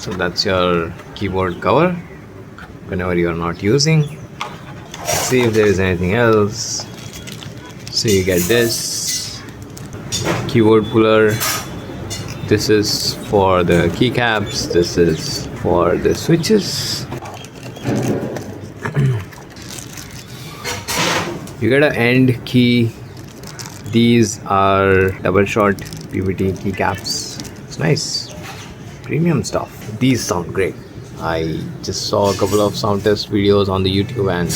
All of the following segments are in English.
So that's your keyboard cover whenever you are not using. Let's see if there is anything else. So you get this keyboard puller. This is for the keycaps. This is for the switches. You get an end key. These are double shot PVT keycaps. It's nice. Premium stuff. These sound great. I just saw a couple of sound test videos on the YouTube and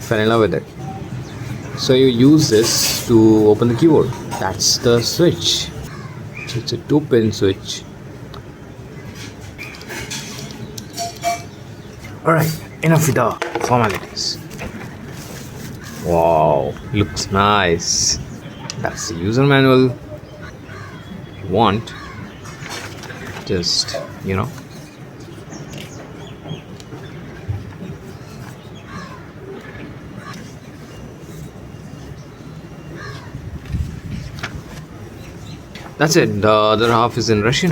fell in love with it. So you use this to open the keyboard. That's the switch. So it's a 2-pin switch. Alright, enough with the formalities. Wow, looks nice. That's the user manual. If you want, just that's it. The other half is in Russian.